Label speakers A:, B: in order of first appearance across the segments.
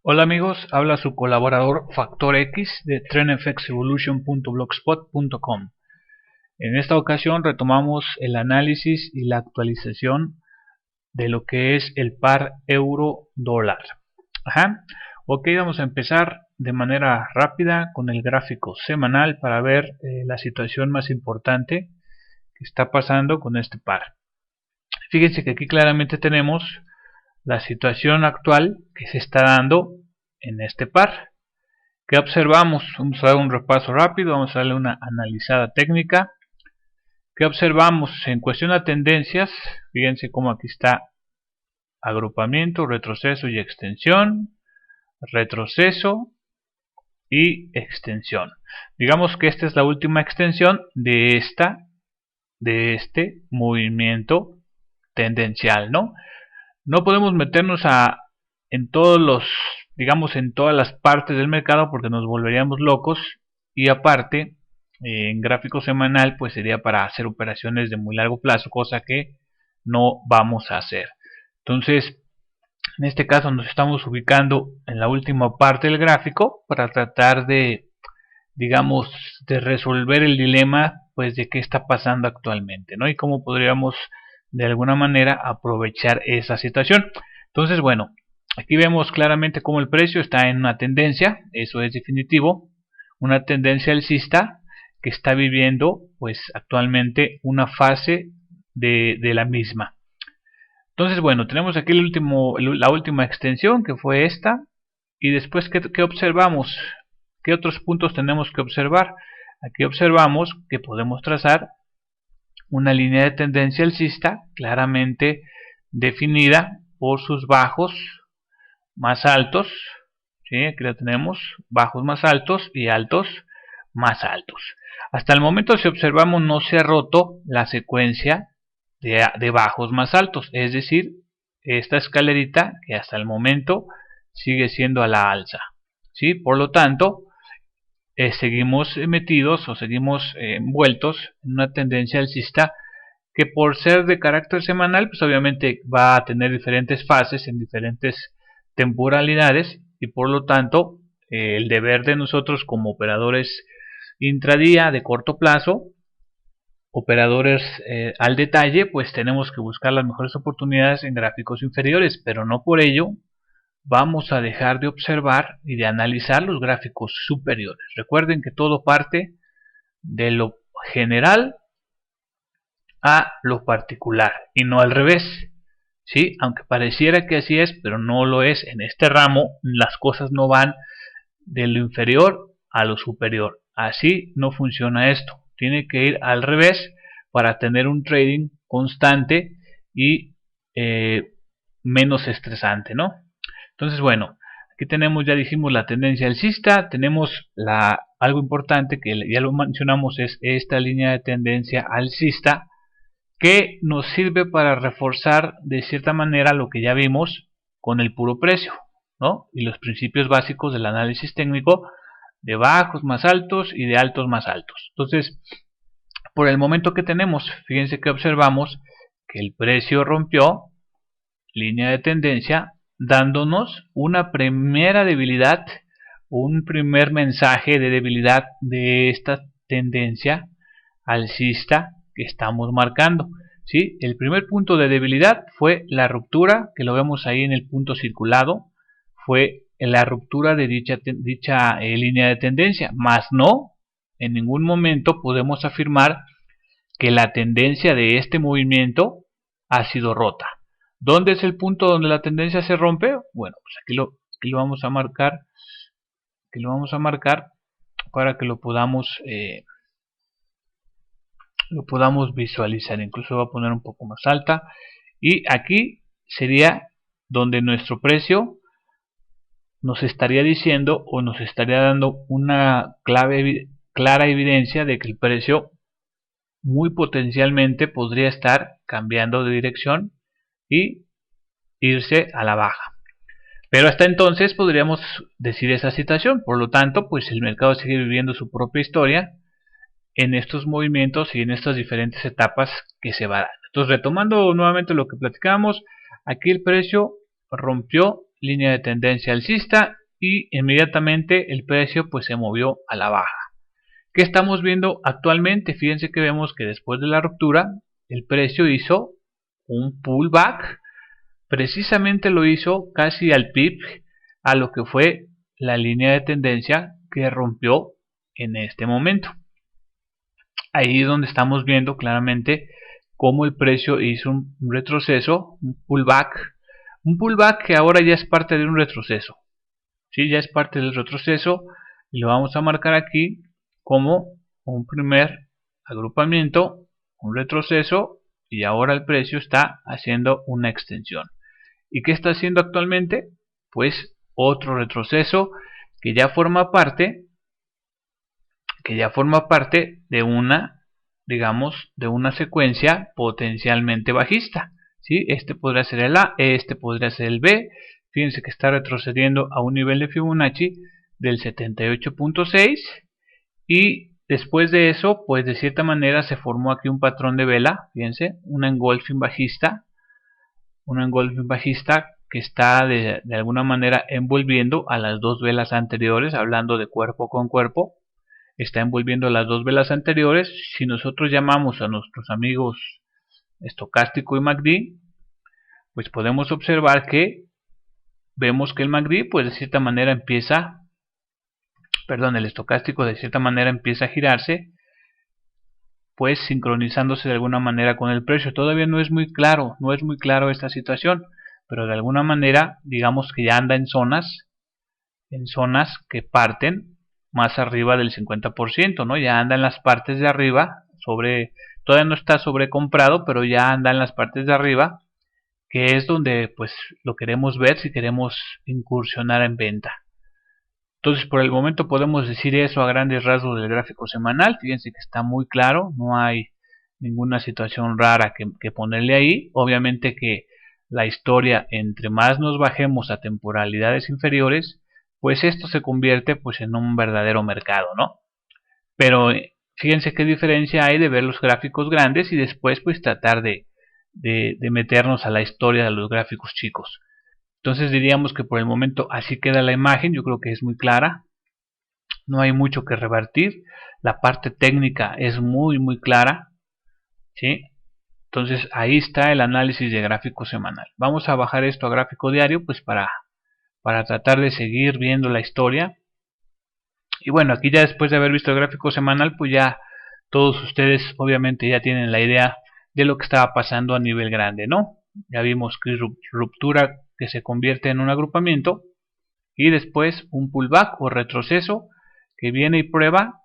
A: Hola amigos, habla su colaborador Factor X de TrendFXEvolution.blogspot.com. En esta ocasión retomamos el análisis y la actualización de lo que es el par euro-dólar. Ok, vamos a empezar de manera rápida con el gráfico semanal para ver la situación más importante que está pasando con este par. Fíjense que aquí claramente tenemos la situación actual que se está dando en este par. ¿Qué observamos? Vamos a dar un repaso rápido, vamos a darle una analizada técnica. ¿Qué observamos? En cuestión a tendencias, fíjense cómo aquí está agrupamiento, retroceso y extensión, retroceso y extensión. Digamos que esta es la última extensión de este movimiento tendencial, ¿no? No podemos meternos en todos los, digamos, en todas las partes del mercado porque nos volveríamos locos, y aparte en gráfico semanal pues sería para hacer operaciones de muy largo plazo, cosa que no vamos a hacer. Entonces en este caso nos estamos ubicando en la última parte del gráfico para tratar de, digamos, de resolver el dilema pues de qué está pasando actualmente, ¿no? Y cómo podríamos de alguna manera aprovechar esa situación. Entonces, bueno, aquí vemos claramente cómo el precio está en una tendencia, eso es definitivo, una tendencia alcista que está viviendo pues actualmente una fase de la misma. Entonces, bueno, tenemos aquí la última extensión que fue esta, y después ¿qué observamos? ¿Qué otros puntos tenemos que observar? Aquí observamos que podemos trazar una línea de tendencia alcista claramente definida por sus bajos más altos, ¿sí? Aquí la tenemos, bajos más altos y altos más altos. Hasta el momento, si observamos, no se ha roto la secuencia de bajos más altos, es decir, esta escalerita que hasta el momento sigue siendo a la alza, ¿sí? Por lo tanto, seguimos metidos o seguimos envueltos en una tendencia alcista que, por ser de carácter semanal, pues obviamente va a tener diferentes fases en diferentes temporalidades, y por lo tanto el deber de nosotros como operadores intradía de corto plazo, operadores al detalle, pues tenemos que buscar las mejores oportunidades en gráficos inferiores, pero no por ello vamos a dejar de observar y de analizar los gráficos superiores. Recuerden que todo parte de lo general a lo particular y no al revés, ¿sí? Aunque pareciera que así es, pero no lo es. En este ramo las cosas no van de lo inferior a lo superior. Así no funciona esto. Tiene que ir al revés para tener un trading constante y menos estresante, ¿no? Entonces, bueno, aquí tenemos, ya dijimos, la tendencia alcista. Tenemos algo importante que ya lo mencionamos, es esta línea de tendencia alcista, que nos sirve para reforzar de cierta manera lo que ya vimos con el puro precio, ¿no? Y los principios básicos del análisis técnico de bajos más altos y de altos más altos. Entonces, por el momento que tenemos, fíjense que observamos que el precio rompió línea de tendencia, dándonos una primera debilidad, un primer mensaje de debilidad de esta tendencia alcista que estamos marcando, ¿sí? El primer punto de debilidad fue la ruptura, que lo vemos ahí en el punto circulado, fue la ruptura de dicha línea de tendencia, más no, en ningún momento podemos afirmar que la tendencia de este movimiento ha sido rota. ¿Dónde es el punto donde la tendencia se rompe? Bueno, pues aquí lo vamos a marcar, para que lo podamos visualizar. Incluso voy a poner un poco más alta, y aquí sería donde nuestro precio nos estaría diciendo o nos estaría dando una clara evidencia de que el precio muy potencialmente podría estar cambiando de dirección y irse a la baja. Pero hasta entonces podríamos decir esa situación. Por lo tanto, pues el mercado sigue viviendo su propia historia en estos movimientos y en estas diferentes etapas que se van. Entonces, retomando nuevamente lo que platicamos, aquí el precio rompió línea de tendencia alcista y inmediatamente el precio pues se movió a la baja. ¿Qué estamos viendo actualmente? Fíjense que vemos que después de la ruptura el precio hizo un pullback, precisamente lo hizo casi al pip a lo que fue la línea de tendencia que rompió en este momento. Ahí es donde estamos viendo claramente cómo el precio hizo un retroceso, un pullback que ahora ya es parte de un retroceso. ¿Sí? Ya es parte del retroceso y lo vamos a marcar aquí como un primer agrupamiento, un retroceso, y ahora el precio está haciendo una extensión. ¿Y qué está haciendo actualmente? Pues otro retroceso que ya forma parte de una, digamos, de una secuencia potencialmente bajista. ¿Sí? Este podría ser el A, este podría ser el B. Fíjense que está retrocediendo a un nivel de Fibonacci del 78.6 y después de eso, pues de cierta manera se formó aquí un patrón de vela. Fíjense, una engulfing bajista que está de alguna manera envolviendo a las dos velas anteriores, hablando de cuerpo con cuerpo. Está envolviendo las dos velas anteriores. Si nosotros llamamos a nuestros amigos estocástico y MACD, pues podemos observar que vemos que el MACD pues de cierta manera el estocástico de cierta manera empieza a girarse, pues sincronizándose de alguna manera con el precio. Todavía no es muy claro esta situación, pero de alguna manera digamos que ya anda en zonas que parten más arriba del 50%, ¿no? Ya anda en las partes de arriba, todavía no está sobrecomprado, pero ya anda en las partes de arriba, que es donde pues lo queremos ver si queremos incursionar en venta. Entonces por el momento podemos decir eso a grandes rasgos del gráfico semanal. Fíjense que está muy claro, no hay ninguna situación rara que ponerle ahí. Obviamente que la historia, entre más nos bajemos a temporalidades inferiores, pues esto se convierte pues en un verdadero mercado, ¿no? Pero fíjense qué diferencia hay de ver los gráficos grandes y después pues tratar de meternos a la historia de los gráficos chicos. Entonces diríamos que por el momento así queda la imagen. Yo creo que es muy clara, no hay mucho que revertir, la parte técnica es muy clara, ¿sí? Entonces ahí está el análisis de gráfico semanal. Vamos a bajar esto a gráfico diario pues para tratar de seguir viendo la historia. Y bueno, aquí ya después de haber visto el gráfico semanal pues ya todos ustedes obviamente ya tienen la idea de lo que estaba pasando a nivel grande, ¿no? Ya vimos que ruptura que se convierte en un agrupamiento y después un pullback o retroceso que viene y prueba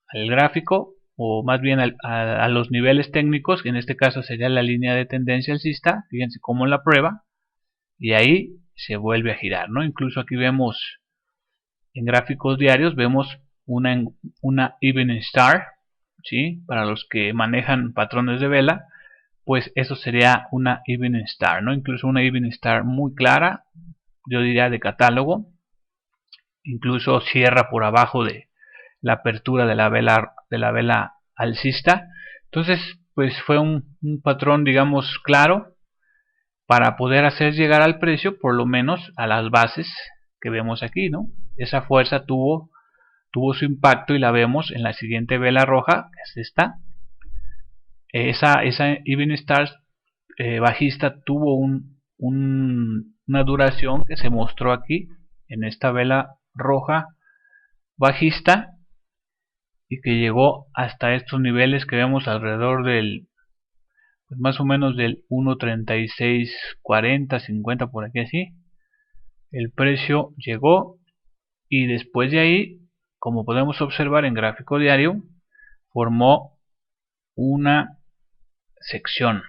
A: al gráfico, o más bien a los niveles técnicos, que en este caso sería la línea de tendencia alcista. Fíjense cómo la prueba y ahí se vuelve a girar, ¿no? Incluso aquí vemos en gráficos diarios, vemos una evening star, ¿sí? Para los que manejan patrones de vela, pues eso sería una evening star, ¿no? Incluso una evening star muy clara, yo diría de catálogo. Incluso cierra por abajo de la apertura de la vela alcista. Entonces pues fue un patrón digamos claro para poder hacer llegar al precio por lo menos a las bases que vemos aquí, ¿no? Esa fuerza tuvo su impacto y la vemos en la siguiente vela roja, que es esta. Esa Evening Star bajista tuvo una duración que se mostró aquí en esta vela roja bajista y que llegó hasta estos niveles que vemos alrededor del pues más o menos del 1.3640, 50 por aquí así. El precio llegó y después de ahí, como podemos observar en gráfico diario, formó una sección.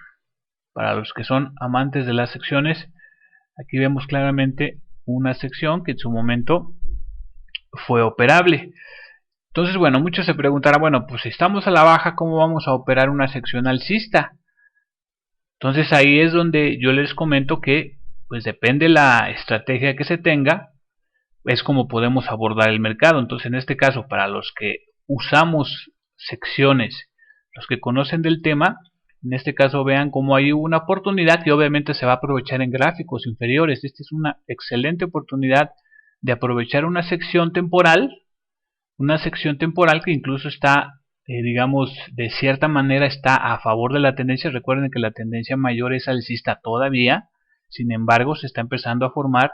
A: Para los que son amantes de las secciones, aquí vemos claramente una sección que en su momento fue operable. Entonces, bueno, muchos se preguntarán, bueno, pues si estamos a la baja, ¿cómo vamos a operar una sección alcista? Entonces ahí es donde yo les comento que pues depende la estrategia que se tenga, es como podemos abordar el mercado. Entonces en este caso, para los que usamos secciones, los que conocen del tema, En este caso vean cómo hay una oportunidad que obviamente se va a aprovechar en gráficos inferiores. Esta es una excelente oportunidad de aprovechar una sección temporal que incluso está, digamos, de cierta manera está a favor de la tendencia. Recuerden que la tendencia mayor es alcista todavía, sin embargo se está empezando a formar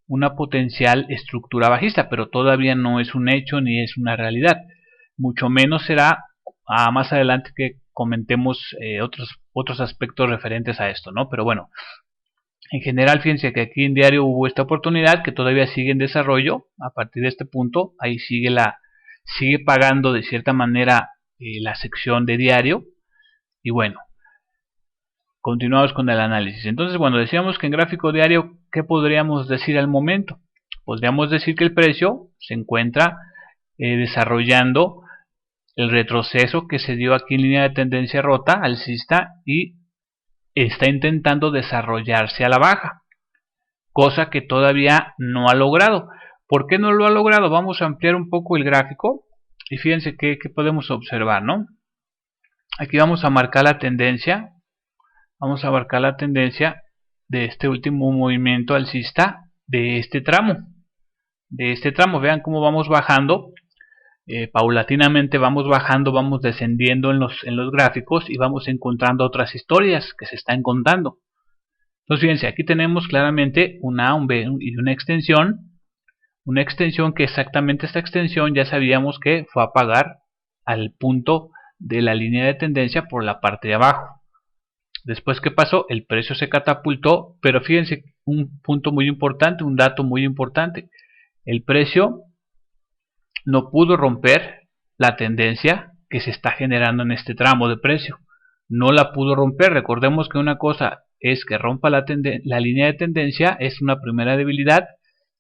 A: una potencial estructura bajista, pero todavía no es un hecho ni es una realidad. Mucho menos será más adelante que comentemos otros aspectos referentes a esto, ¿no? Pero bueno, en general fíjense que aquí en diario hubo esta oportunidad que todavía sigue en desarrollo. A partir de este punto ahí sigue pagando de cierta manera la sección de diario. Y bueno, continuamos con el análisis. Entonces, bueno, decíamos que en gráfico diario, ¿qué podríamos decir al momento? Podríamos decir que el precio se encuentra desarrollando el retroceso que se dio aquí en línea de tendencia rota alcista y está intentando desarrollarse a la baja, cosa que todavía no ha logrado. ¿Por qué no lo ha logrado? Vamos a ampliar un poco el gráfico y fíjense que podemos observar, ¿no? Aquí vamos a marcar la tendencia. Vamos a marcar la tendencia de este último movimiento alcista de este tramo. Vean cómo vamos bajando. Paulatinamente vamos bajando, vamos descendiendo en los gráficos y vamos encontrando otras historias que se están contando. Entonces fíjense, aquí tenemos claramente una A, un B y una extensión que exactamente esta extensión ya sabíamos que fue a pagar al punto de la línea de tendencia por la parte de abajo. Después, ¿qué pasó? El precio se catapultó, pero fíjense un punto muy importante, un dato muy importante. El precio no pudo romper la tendencia que se está generando en este tramo de precio. No la pudo romper. Recordemos que una cosa es que rompa la línea de tendencia, es una primera debilidad,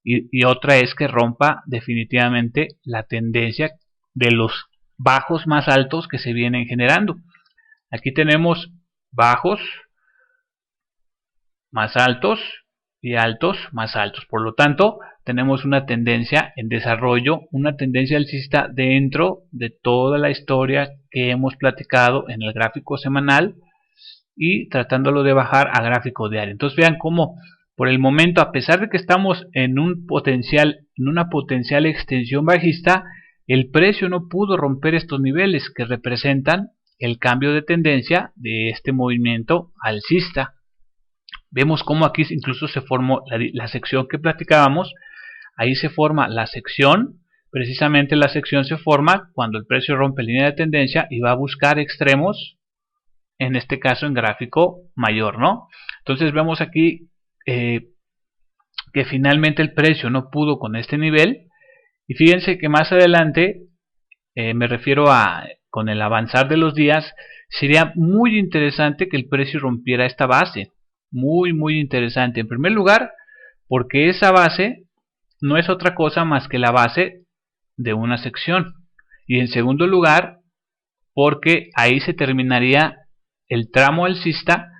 A: y otra es que rompa definitivamente la tendencia de los bajos más altos que se vienen generando. Aquí tenemos bajos más altos y altos más altos. Por lo tanto, tenemos una tendencia en desarrollo, una tendencia alcista dentro de toda la historia que hemos platicado en el gráfico semanal y tratándolo de bajar a gráfico diario. Entonces vean cómo por el momento, a pesar de que estamos en una potencial extensión bajista, el precio no pudo romper estos niveles que representan el cambio de tendencia de este movimiento alcista. Vemos cómo aquí incluso se formó la sección que platicábamos. Ahí se forma la sección. Precisamente la sección se forma cuando el precio rompe línea de tendencia y va a buscar extremos, en este caso en gráfico mayor, ¿no? Entonces vemos aquí que finalmente el precio no pudo con este nivel. Y fíjense que más adelante, me refiero a con el avanzar de los días, sería muy interesante que el precio rompiera esta base. Muy interesante. En primer lugar, porque esa base no es otra cosa más que la base de una sección. Y en segundo lugar, porque ahí se terminaría el tramo alcista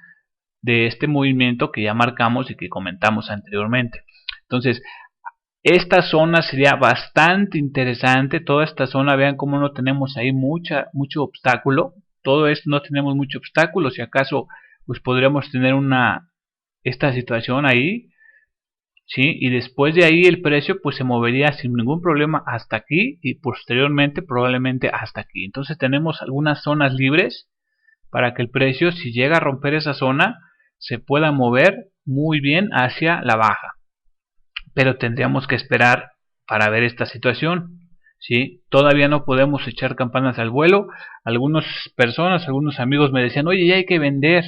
A: de este movimiento que ya marcamos y que comentamos anteriormente. Entonces, esta zona sería bastante interesante. Toda esta zona, vean cómo no tenemos ahí mucho obstáculo. Todo esto no tenemos mucho obstáculo. Si acaso, pues podríamos tener esta situación ahí, ¿sí? Y después de ahí el precio pues se movería sin ningún problema hasta aquí y posteriormente probablemente hasta aquí. Entonces tenemos algunas zonas libres para que el precio, si llega a romper esa zona, se pueda mover muy bien hacia la baja. Pero tendríamos que esperar para ver esta situación, ¿sí? Todavía no podemos echar campanas al vuelo. Algunas personas, algunos amigos me decían, oye, ya hay que vender,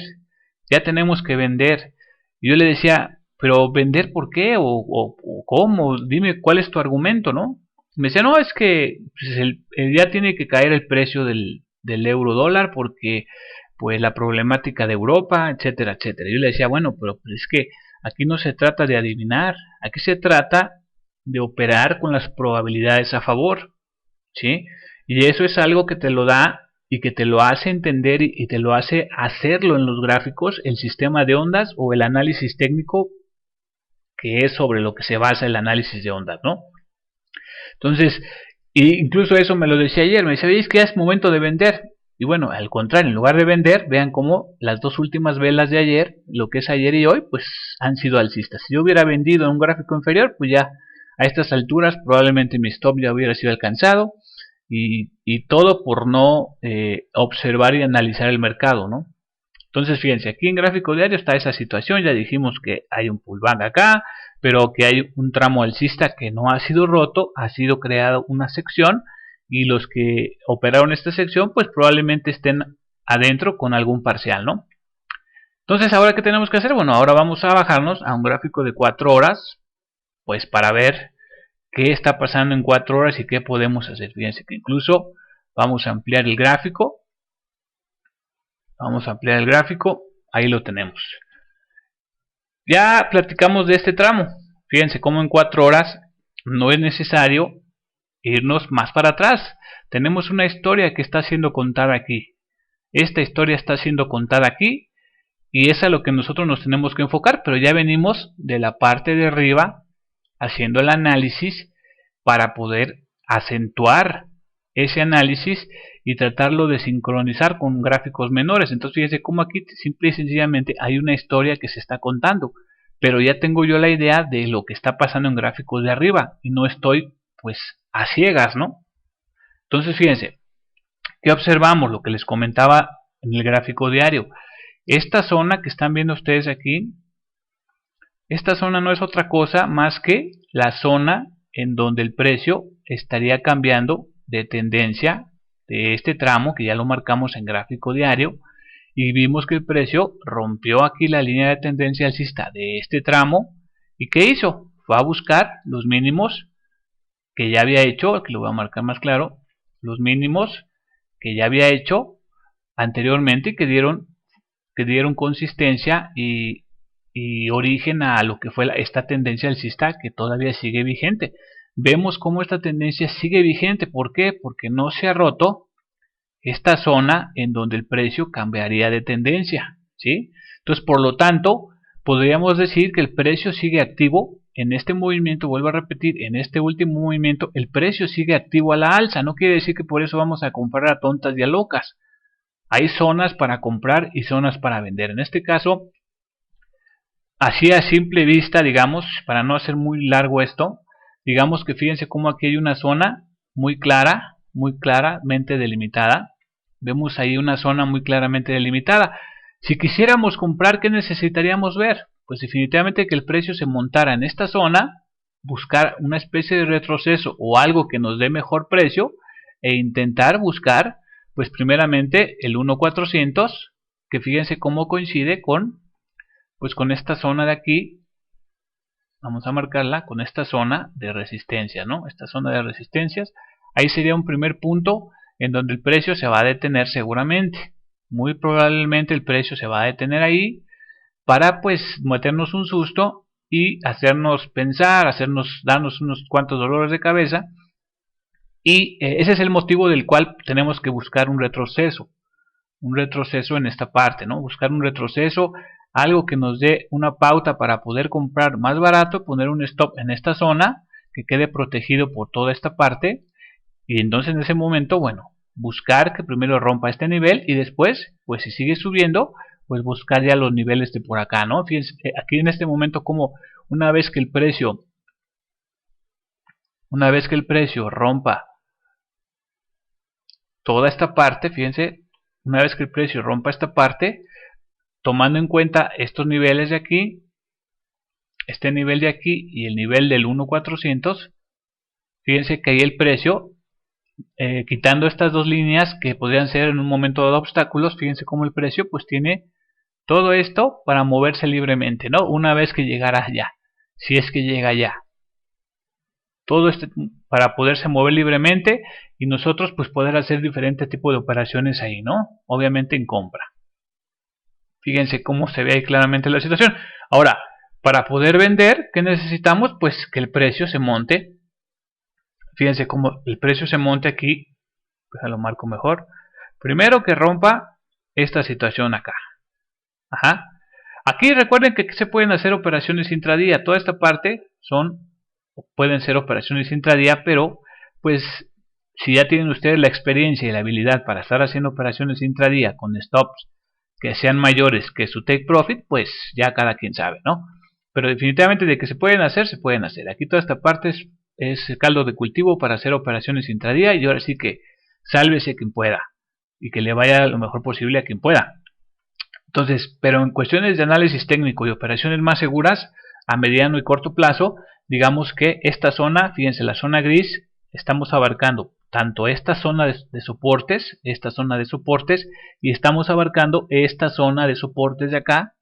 A: ya tenemos que vender. Y yo le decía, pero ¿vender por qué? ¿O cómo? Dime cuál es tu argumento, ¿no? Me decía, no, es que pues, ya tiene que caer el precio del euro dólar porque pues la problemática de Europa, etcétera, etcétera. Yo le decía, bueno, pero es que aquí no se trata de adivinar, aquí se trata de operar con las probabilidades a favor, ¿sí? Y eso es algo que te lo da y que te lo hace entender y te lo hace hacerlo en los gráficos, el sistema de ondas o el análisis técnico, que es sobre lo que se basa el análisis de ondas, ¿no? Entonces, incluso eso me lo decía ayer, me decía, oye, es que ya es momento de vender. Y bueno, al contrario, en lugar de vender, vean cómo las dos últimas velas de ayer, lo que es ayer y hoy, pues han sido alcistas. Si yo hubiera vendido en un gráfico inferior, pues ya a estas alturas probablemente mi stop ya hubiera sido alcanzado. Y todo por no observar y analizar el mercado, ¿no? Entonces fíjense, aquí en gráfico diario está esa situación. Ya dijimos que hay un pullback acá, pero que hay un tramo alcista que no ha sido roto, ha sido creada una sección, y los que operaron esta sección pues probablemente estén adentro con algún parcial, ¿no? Entonces, ¿ahora qué tenemos que hacer? Bueno, ahora vamos a bajarnos a un gráfico de 4 horas, pues para ver qué está pasando en 4 horas y qué podemos hacer. Fíjense que incluso vamos a ampliar el gráfico. Vamos a ampliar el gráfico. Ahí lo tenemos. Ya platicamos de este tramo. Fíjense cómo en 4 horas no es necesario irnos más para atrás. Tenemos una historia que está siendo contada aquí. Esta historia está siendo contada aquí y es a lo que nosotros nos tenemos que enfocar, pero ya venimos de la parte de arriba haciendo el análisis para poder acentuar ese análisis y tratarlo de sincronizar con gráficos menores. Entonces fíjense cómo aquí simple y sencillamente hay una historia que se está contando, pero ya tengo yo la idea de lo que está pasando en gráficos de arriba y no estoy pues a ciegas, ¿no? Entonces fíjense, ¿qué observamos? Lo que les comentaba en el gráfico diario. Esta zona que están viendo ustedes aquí, esta zona no es otra cosa más que la zona en donde el precio estaría cambiando de tendencia de este tramo, que ya lo marcamos en gráfico diario, y vimos que el precio rompió aquí la línea de tendencia alcista de este tramo. ¿Y qué hizo? Fue a buscar los mínimos que ya había hecho, aquí lo voy a marcar más claro, los mínimos que ya había hecho anteriormente, que dieron consistencia y origen a lo que fue esta tendencia alcista que todavía sigue vigente. Vemos cómo esta tendencia sigue vigente. ¿Por qué? Porque no se ha roto esta zona en donde el precio cambiaría de tendencia, ¿sí? Entonces, por lo tanto, podríamos decir que el precio sigue activo en este movimiento. Vuelvo a repetir, en este último movimiento el precio sigue activo a la alza. No quiere decir que por eso vamos a comprar a tontas y a locas. Hay zonas para comprar y zonas para vender. En este caso, así a simple vista, digamos, para no hacer muy largo esto, digamos que fíjense cómo aquí hay una zona muy clara, muy claramente delimitada. Vemos ahí una zona muy claramente delimitada. Si quisiéramos comprar, ¿qué necesitaríamos ver? Pues definitivamente que el precio se montara en esta zona, buscar una especie de retroceso o algo que nos dé mejor precio e intentar buscar, pues primeramente el 1.400, que fíjense cómo coincide con, pues con esta zona de aquí. Vamos a marcarla con esta zona de resistencia, ¿no? Esta zona de resistencias, ahí sería un primer punto en donde el precio se va a detener seguramente. Muy probablemente el precio se va a detener ahí para pues meternos un susto y hacernos pensar, darnos unos cuantos dolores de cabeza. Y ese es el motivo del cual tenemos que buscar un retroceso en esta parte, ¿no? Buscar un retroceso, algo que nos dé una pauta para poder comprar más barato, poner un stop en esta zona que quede protegido por toda esta parte, y entonces en ese momento, bueno, buscar que primero rompa este nivel y después, pues si sigue subiendo, pues buscar ya los niveles de por acá, ¿no? Fíjense aquí en este momento como una vez que el precio rompa toda esta parte, fíjense, una vez que el precio rompa esta parte, tomando en cuenta estos niveles de aquí, este nivel de aquí y el nivel del 1.400, fíjense que ahí el precio, quitando estas dos líneas que podrían ser en un momento dado obstáculos, fíjense cómo el precio pues tiene todo esto para moverse libremente, ¿no? Una vez que llegara allá, si es que llega allá. Todo esto para poderse mover libremente y nosotros pues poder hacer diferentes tipos de operaciones ahí, ¿no? Obviamente en compra. Fíjense cómo se ve ahí claramente la situación. Ahora, para poder vender, ¿qué necesitamos? Pues que el precio se monte. Fíjense cómo el precio se monte aquí. Pues lo marco mejor. Primero que rompa esta situación acá. Ajá. Aquí recuerden que se pueden hacer operaciones intradía. Toda esta parte pueden ser operaciones intradía, pero pues si ya tienen ustedes la experiencia y la habilidad para estar haciendo operaciones intradía con stops que sean mayores que su take profit, pues ya cada quien sabe, ¿no? Pero definitivamente de que se pueden hacer, se pueden hacer. Aquí toda esta parte es caldo de cultivo para hacer operaciones intradía, y ahora sí que sálvese quien pueda y que le vaya lo mejor posible a quien pueda. Entonces, pero en cuestiones de análisis técnico y operaciones más seguras a mediano y corto plazo, digamos que esta zona, fíjense, la zona gris, estamos abarcando tanto esta zona de soportes, y estamos abarcando esta zona de soportes de acá,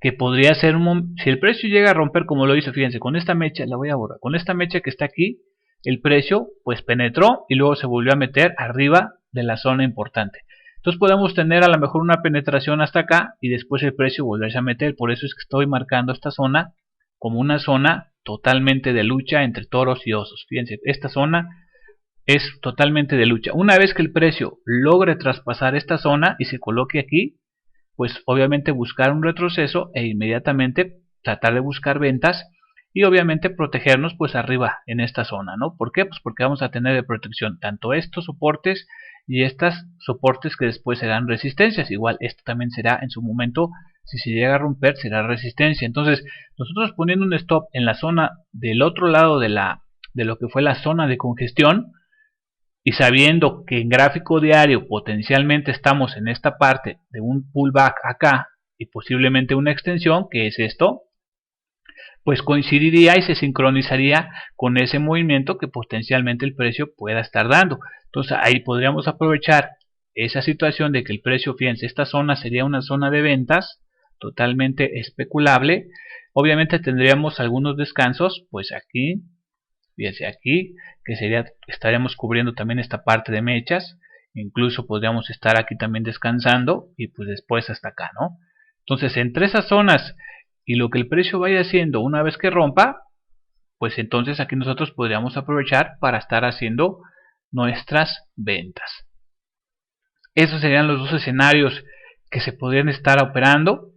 A: que podría ser si el precio llega a romper como lo hizo, fíjense, con esta mecha, la voy a borrar, con esta mecha que está aquí, el precio pues penetró y luego se volvió a meter arriba de la zona importante. Entonces podemos tener a lo mejor una penetración hasta acá y después el precio volverse a meter. Por eso es que estoy marcando esta zona como una zona totalmente de lucha entre toros y osos. Fíjense, esta zona es totalmente de lucha. Una vez que el precio logre traspasar esta zona y se coloque aquí, pues obviamente buscar un retroceso e inmediatamente tratar de buscar ventas y obviamente protegernos pues arriba en esta zona, ¿no? ¿Por qué? Pues porque vamos a tener de protección tanto estos soportes y estos soportes que después serán resistencias. Igual esto también será en su momento, si se llega a romper, será resistencia. Entonces nosotros poniendo un stop en la zona del otro lado de lo que fue la zona de congestión, y sabiendo que en gráfico diario potencialmente estamos en esta parte de un pullback acá y posiblemente una extensión, que es esto, pues coincidiría y se sincronizaría con ese movimiento que potencialmente el precio pueda estar dando. Entonces ahí podríamos aprovechar esa situación de que el precio, fíjense, esta zona sería una zona de ventas totalmente especulable. Obviamente tendríamos algunos descansos, pues aquí, fíjense aquí, que estaríamos cubriendo también esta parte de mechas, incluso podríamos estar aquí también descansando y pues después hasta acá, ¿no? Entonces entre esas zonas y lo que el precio vaya haciendo una vez que rompa, pues entonces aquí nosotros podríamos aprovechar para estar haciendo nuestras ventas. Esos serían los dos escenarios que se podrían estar operando,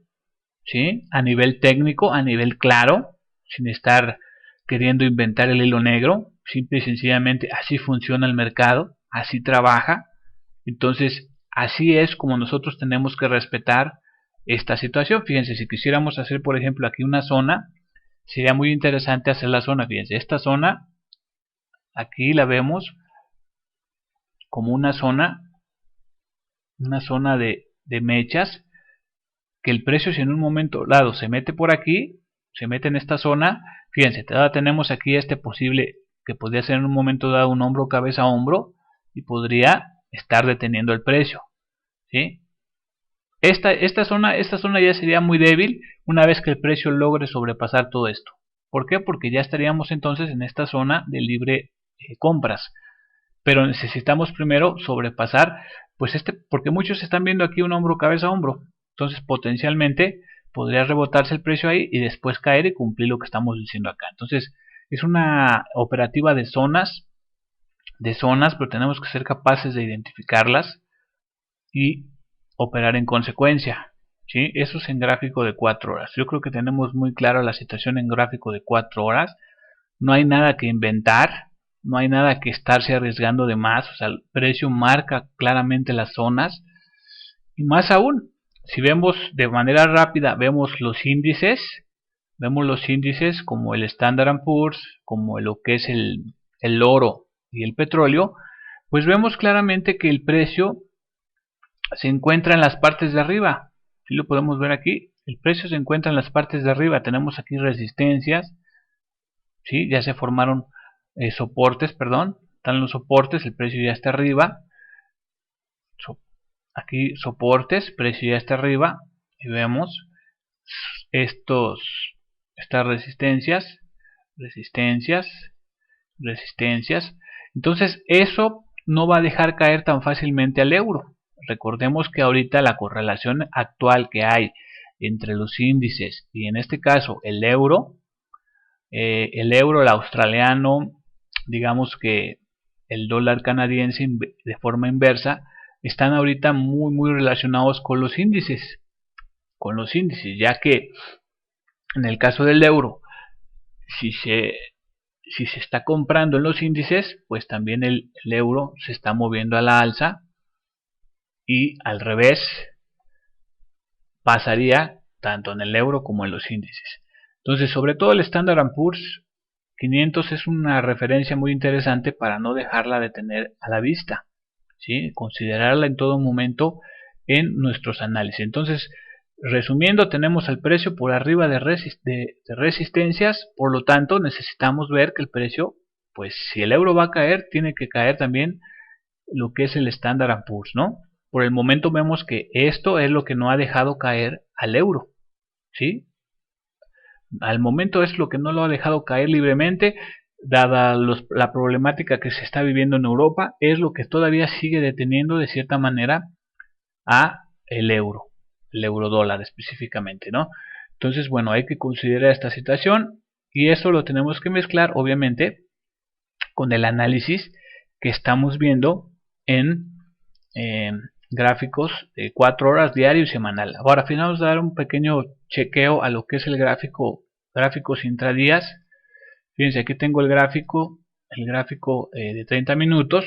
A: ¿sí? A nivel técnico, a nivel claro, sin estar queriendo inventar el hilo negro. Simple y sencillamente así funciona el mercado, así trabaja. Entonces así es como nosotros tenemos que respetar esta situación. Fíjense, si quisiéramos hacer por ejemplo aquí una zona, sería muy interesante hacer la zona. Fíjense, esta zona aquí la vemos como una zona de mechas, que el precio, si en un momento dado se mete por aquí, se mete en esta zona, fíjense, tenemos aquí este posible, que podría ser en un momento dado un hombro cabeza a hombro, y podría estar deteniendo el precio, ¿sí? Esta zona ya sería muy débil una vez que el precio logre sobrepasar todo esto. ¿Por qué? Porque ya estaríamos entonces en esta zona de libre compras. Pero necesitamos primero sobrepasar, pues porque muchos están viendo aquí un hombro cabeza a hombro. Entonces potencialmente podría rebotarse el precio ahí y después caer y cumplir lo que estamos diciendo acá. Entonces es una operativa de zonas, pero tenemos que ser capaces de identificarlas y operar en consecuencia, ¿sí? Eso es en gráfico de 4 horas. Yo creo que tenemos muy clara la situación en gráfico de 4 horas. No hay nada que inventar, no hay nada que estarse arriesgando de más. O sea, el precio marca claramente las zonas. Y más aún, si vemos de manera rápida, vemos los índices como el Standard & Poor's, como lo que es el oro y el petróleo, pues vemos claramente que el precio se encuentra en las partes de arriba. Si lo podemos ver aquí, el precio se encuentra en las partes de arriba. Tenemos aquí resistencias, ¿sí? Ya se formaron soportes, perdón, están los soportes, el precio ya está arriba. Aquí soportes, precio ya está arriba, y vemos estas resistencias. Entonces eso no va a dejar caer tan fácilmente al euro. Recordemos que ahorita la correlación actual que hay entre los índices y en este caso el euro, el australiano, digamos que el dólar canadiense de forma inversa, están ahorita muy relacionados con los índices, ya que en el caso del euro, si si se está comprando en los índices, pues también el euro se está moviendo a la alza, y al revés pasaría tanto en el euro como en los índices. Entonces, sobre todo el Standard & Poor's 500 es una referencia muy interesante para no dejarla de tener a la vista, ¿sí? Considerarla en todo momento en nuestros análisis. Entonces, resumiendo, tenemos el precio por arriba de resistencias, por lo tanto necesitamos ver que el precio, pues si el euro va a caer, tiene que caer también lo que es el Standard & Poor's, ¿no? Por el momento vemos que esto es lo que no ha dejado caer al euro, ¿sí? Al momento es lo que no lo ha dejado caer libremente, dada la problemática que se está viviendo en Europa, es lo que todavía sigue deteniendo de cierta manera a el euro dólar específicamente, ¿no? Entonces, bueno, hay que considerar esta situación, y eso lo tenemos que mezclar obviamente con el análisis que estamos viendo en gráficos de 4 horas diario y semanal. Ahora, vamos a dar un pequeño chequeo a lo que es el gráficos intradías. Fíjense, aquí tengo el gráfico de 30 minutos,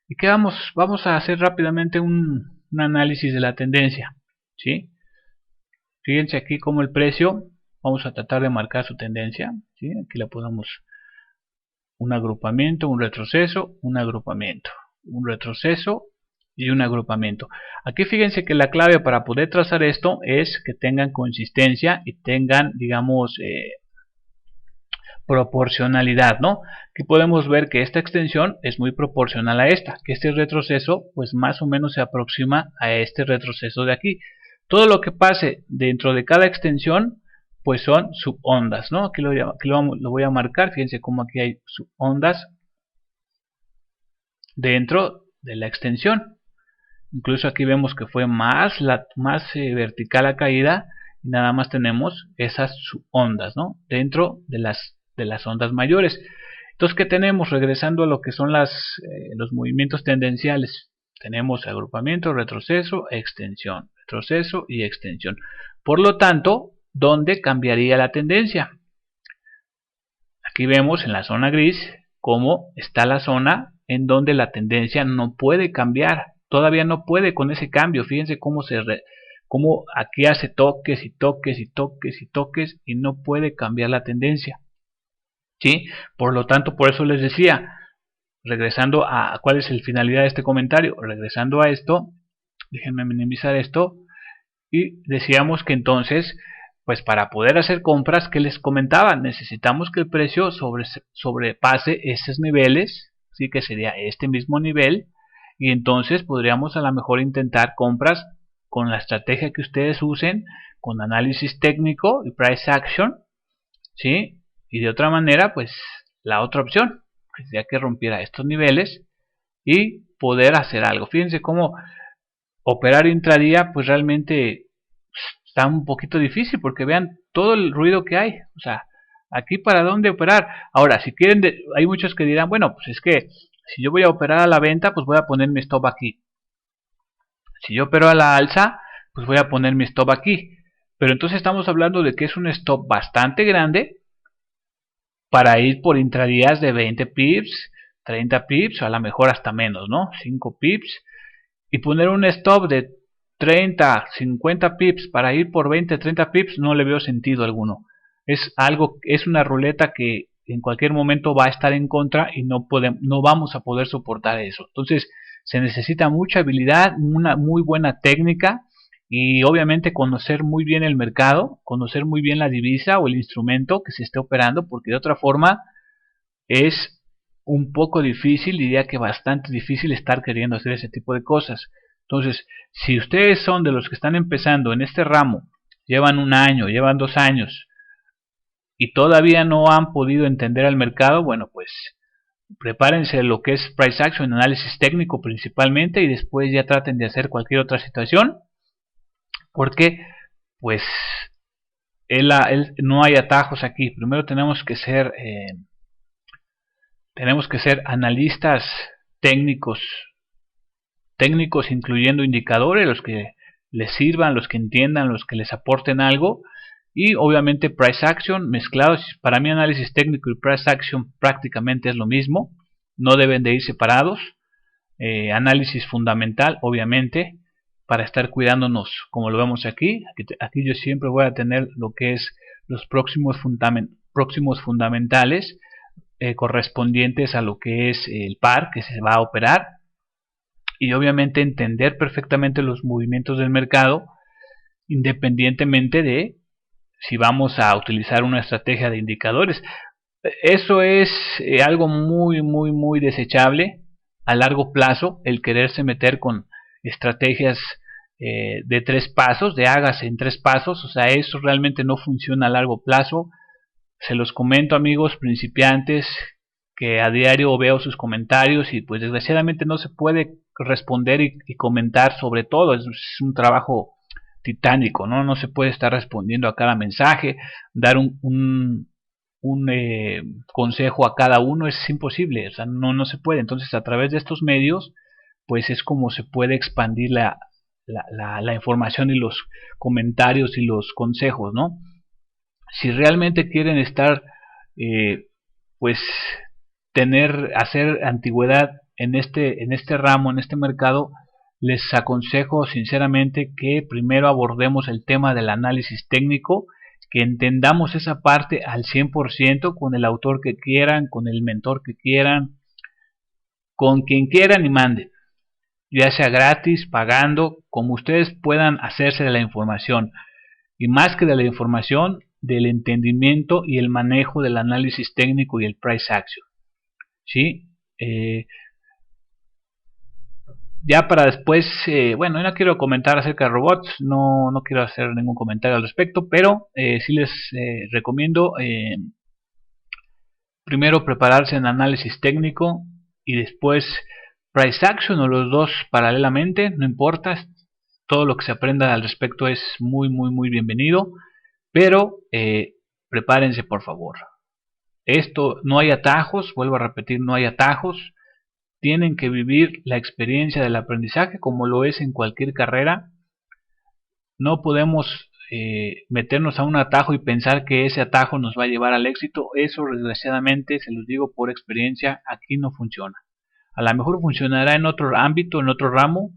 A: y que vamos a hacer rápidamente un análisis de la tendencia, ¿sí? Fíjense aquí como el precio, vamos a tratar de marcar su tendencia, ¿sí? Aquí le ponemos un agrupamiento, un retroceso, un agrupamiento, un retroceso y un agrupamiento. Aquí fíjense que la clave para poder trazar esto es que tengan consistencia y tengan, digamos, proporcionalidad, ¿no? Aquí podemos ver que esta extensión es muy proporcional a esta, que este retroceso pues más o menos se aproxima a este retroceso de aquí. Todo lo que pase dentro de cada extensión pues son subondas, ¿no? Aquí lo voy a marcar, fíjense cómo aquí hay subondas dentro de la extensión. Incluso aquí vemos que fue más vertical la caída, y nada más tenemos esas subondas, ¿no? Dentro de las ondas mayores. Entonces, ¿qué tenemos? Regresando a lo que son los movimientos tendenciales, tenemos agrupamiento, retroceso, extensión, retroceso y extensión. Por lo tanto, ¿dónde cambiaría la tendencia? Aquí vemos en la zona gris cómo está la zona en donde la tendencia no puede cambiar, todavía no puede con ese cambio. Fíjense cómo aquí hace toques y toques y toques y toques y no puede cambiar la tendencia, ¿sí? Por lo tanto, por eso les decía, regresando a cuál es la finalidad de este comentario, regresando a esto, déjenme minimizar esto, y decíamos que entonces, pues para poder hacer compras, que les comentaba, necesitamos que el precio sobrepase esos niveles, ¿sí? Que sería este mismo nivel, y entonces podríamos a lo mejor intentar compras con la estrategia que ustedes usen, con análisis técnico y price action, ¿sí? Y de otra manera, pues la otra opción sería que rompiera estos niveles y poder hacer algo. Fíjense cómo operar intradía pues realmente está un poquito difícil, porque vean todo el ruido que hay. O sea, aquí para dónde operar. Ahora, si quieren, hay muchos que dirán, bueno, pues es que si yo voy a operar a la venta, pues voy a poner mi stop aquí. Si yo opero a la alza, pues voy a poner mi stop aquí. Pero entonces estamos hablando de que es un stop bastante grande para ir por intradías de 20 pips, 30 pips, o a lo mejor hasta menos, ¿no? 5 pips. Y poner un stop de 30, 50 pips para ir por 20, 30 pips, no le veo sentido alguno. Es una ruleta que en cualquier momento va a estar en contra y no vamos a poder soportar eso. Entonces se necesita mucha habilidad, una muy buena técnica, y obviamente conocer muy bien el mercado, conocer muy bien la divisa o el instrumento que se esté operando, porque de otra forma es un poco difícil, diría que bastante difícil, estar queriendo hacer ese tipo de cosas. Entonces, si ustedes son de los que están empezando en este ramo, llevan un año, llevan 2 años y todavía no han podido entender al mercado, bueno, pues prepárense lo que es price action, análisis técnico principalmente, y después ya traten de hacer cualquier otra situación, porque pues no hay atajos aquí. Primero tenemos que ser analistas técnicos incluyendo indicadores, los que les sirvan, los que entiendan, los que les aporten algo, y obviamente price action mezclados. Para mí análisis técnico y price action prácticamente es lo mismo, no deben de ir separados. Análisis fundamental obviamente para estar cuidándonos, como lo vemos aquí yo siempre voy a tener lo que es los próximos fundamentales correspondientes a lo que es el par que se va a operar, y obviamente entender perfectamente los movimientos del mercado independientemente de si vamos a utilizar una estrategia de indicadores. Eso es algo muy desechable a largo plazo, el quererse meter con estrategias de 3 pasos, de hágase en 3 pasos. O sea, eso realmente no funciona a largo plazo. Se los comento, amigos principiantes, que a diario veo sus comentarios y pues desgraciadamente no se puede responder y comentar sobre todo. Es un trabajo titánico, no se puede estar respondiendo a cada mensaje, dar un consejo a cada uno, es imposible, o sea, no se puede. Entonces, a través de estos medios pues es como se puede expandir la información y los comentarios y los consejos, ¿no? Si realmente quieren estar pues hacer antigüedad en este ramo, en este mercado, les aconsejo sinceramente que primero abordemos el tema del análisis técnico, que entendamos esa parte al 100% con el autor que quieran, con el mentor que quieran, con quien quieran y manden, ya sea gratis, pagando, como ustedes puedan hacerse de la información, y más que de la información, del entendimiento y el manejo del análisis técnico y el price action, ¿sí? Ya para después, bueno, no quiero comentar acerca de robots, no quiero hacer ningún comentario al respecto, pero sí les recomiendo primero prepararse en análisis técnico y después price action, o los dos paralelamente, no importa. Todo lo que se aprenda al respecto es muy bienvenido, pero prepárense por favor. Esto no hay atajos, vuelvo a repetir, no hay atajos. Tienen que vivir la experiencia del aprendizaje como lo es en cualquier carrera. No podemos meternos a un atajo y pensar que ese atajo nos va a llevar al éxito. Eso, desgraciadamente, se los digo por experiencia, aquí no funciona. A lo mejor funcionará en otro ámbito, en otro ramo,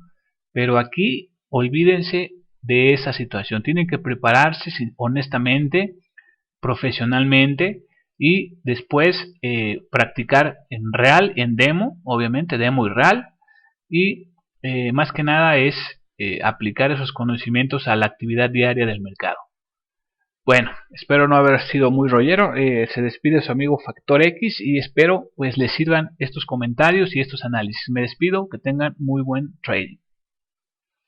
A: pero aquí olvídense de esa situación. Tienen que prepararse honestamente, profesionalmente, y después practicar en real, en demo, obviamente demo y real, y más que nada es aplicar esos conocimientos a la actividad diaria del mercado. Bueno, espero no haber sido muy rollero. Se despide su amigo Factor X y espero pues les sirvan estos comentarios y estos análisis. Me despido, que tengan muy buen trading.